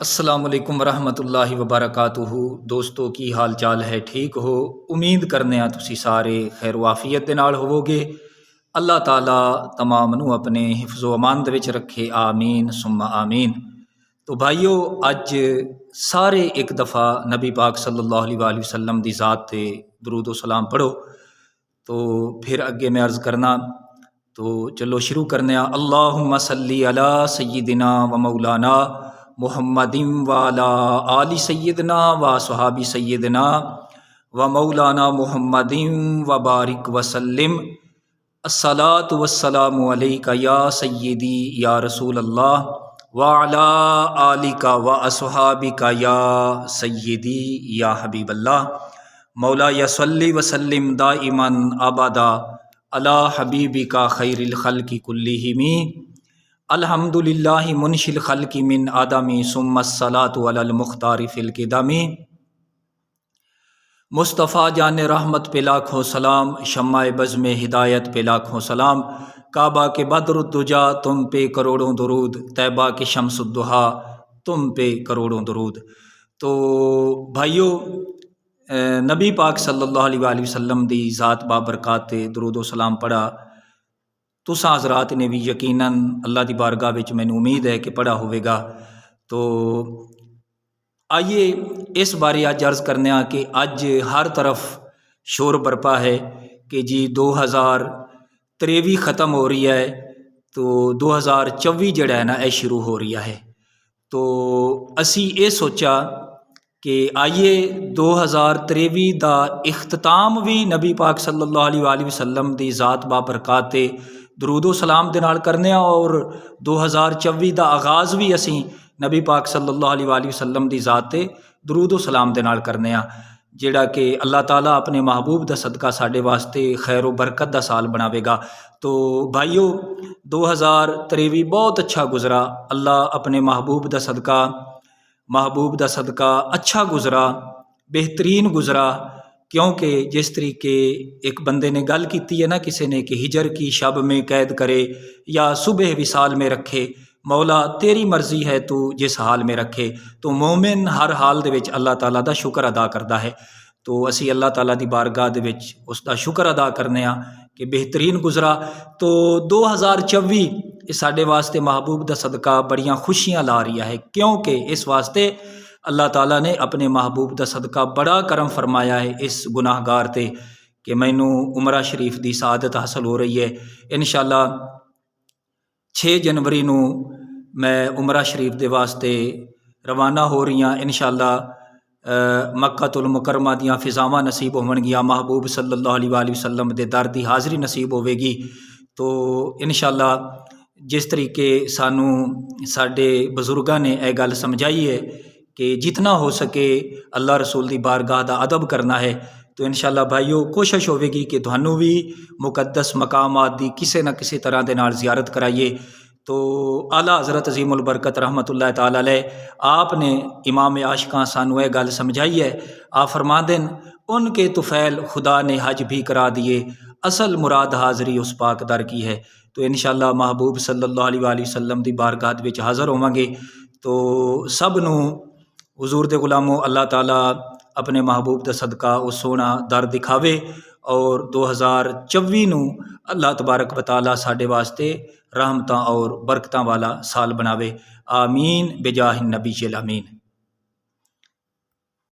السلام علیکم ورحمۃ اللہ وبرکاتہ۔ دوستو کی حال چال ہے؟ ٹھیک ہو؟ امید کرنے تسی سارے خیر و عافیت دے نال ہووگے۔ اللہ تعالیٰ تمام نو اپنے حفظ و امان دے وچ رکھے، آمین ثم آمین۔ تو بھائیو، اج سارے ایک دفعہ نبی پاک صلی اللہ علیہ وآلہ وسلم دی ذات تے درود و سلام پڑھو۔ تو پھر اگے میں عرض کرنا، تو چلو شروع کرنے۔ اللہم صلی علی سیدنا و مولانا محمد وعلی آل سیدنا و صحابی سیدنا و مولانا محمد و بارک وسلم۔ الصلاۃ والسلام علیک یا سیدی یا رسول اللہ وعلی آلک و اصحابک یا سیدی یا حبیب اللہ۔ مولا صلی وسلم دائما ابدا علی حبیبک خیر الخلق کلہم۔ الحمد للہ منشی الخلق من آدم ثم الصلاۃ علی المختار فی القدم۔ مصطفیٰ جان رحمت پہ لاکھوں سلام، شمع بزم ہدایت پہ لاکھوں سلام، کعبہ کے بدر الدجا تم پہ کروڑوں درود، طیبہ کے شمس الضحیٰ تم پہ کروڑوں درود۔ تو بھائیو، نبی پاک صلی اللہ علیہ وآلہ وسلم دی ذات بابرکات درود و سلام پڑھا۔ تساں حضرات نے بھی یقیناً اللہ دی بارگاہ وچ مینوں امید ہے کہ پڑھا ہوئے گا۔ تو آئیے اس بارے اج عرض کرنے کہ اج ہر طرف شور برپا ہے کہ جی 2023 ختم ہو رہی ہے، تو 2024 جڑا ہے نا اے شروع ہو رہی ہے۔ تو اسی اے سوچا کہ آئیے 2023 دا اختتام بھی نبی پاک صلی اللہ علیہ وآلہ وسلم دی ذات بابرکات درود و سلام دے نال کرنے، اور 2024 دا آغاز بھی اسی نبی پاک صلی اللہ علیہ وآلہ وسلم دی ذات تے درود و سلام دے نال کرنے، جیڑا کہ اللہ تعالیٰ اپنے محبوب دا صدقہ ساڈے واسطے خیر و برکت دا سال بناوے گا۔ تو بھائیو، 2023 بہت اچھا گزرا، اللہ اپنے محبوب دا صدقہ اچھا گزرا، بہترین گزرا، کیونکہ جس طریقے ایک بندے نے گل کیتی ہے نا کسی نے کہ ہجر کی شب میں قید کرے یا صبح وصال میں رکھے، مولا تیری مرضی ہے تو جس حال میں رکھے۔ تو مومن ہر حال دے وچ اللہ تعالیٰ دا شکر ادا کردا ہے۔ تو اسی اللہ تعالیٰ دی بارگاہ دے وچ اس دا شکر ادا کرنے کہ بہترین گزرا۔ تو 2024 ساڈے واسطے محبوب دا صدقہ بڑیاں خوشیاں لا رہی ہے، کیونکہ اس واسطے اللہ تعالیٰ نے اپنے محبوب دا صدقہ بڑا کرم فرمایا ہے اس گناہ گار تے کہ مینوں عمرہ شریف دی سعادت حاصل ہو رہی ہے۔ انشاءاللہ 6 جنوری نو میں عمرہ شریف دے واسطے روانہ ہو رہی ہاں۔ انشاءاللہ مکہ المکرمہ دیاں فضاواں نصیب ہون گیاں، محبوب صلی اللہ علیہ وآلہ وسلم دے در دی حاضری نصیب ہوے گی۔ تو انشاءاللہ جس طریقے سانوں ساڈے بزرگاں نے اے گل سمجھائی ہے کہ جتنا ہو سکے اللہ رسول دی بارگاہ دا ادب کرنا ہے، تو انشاءاللہ بھائیو کوشش ہوے گی کہ تھانوں بھی مقدس مقامات دی کسی نہ کسی طرح دے نال زیارت کرائیے۔ تو اعلیٰ حضرت عظیم البرکت رحمۃ اللہ تعالیٰ علیہ آپ نے امام عاشقاں سانوں اے گل سمجھائی ہے۔ آپ فرماندن ان کے طفیل خدا نے حج بھی کرا دیے، اصل مراد حاضری اس پاک در کی ہے۔ تو انشاءاللہ محبوب صلی اللہ علیہ وآلہ وسلم دی بارگاہ وچ حاضر ہوواں گے۔ تو سب نو حضور دے غلاموں اللہ تعالیٰ اپنے محبوب دا صدقہ وہ سونا در دکھاوے، اور 2024 نو اللہ تبارک و تعالیٰ ساڈے واسطے رحمتاں اور برکتاں والا سال بناوے۔ آمین بجاہ النبی الامین۔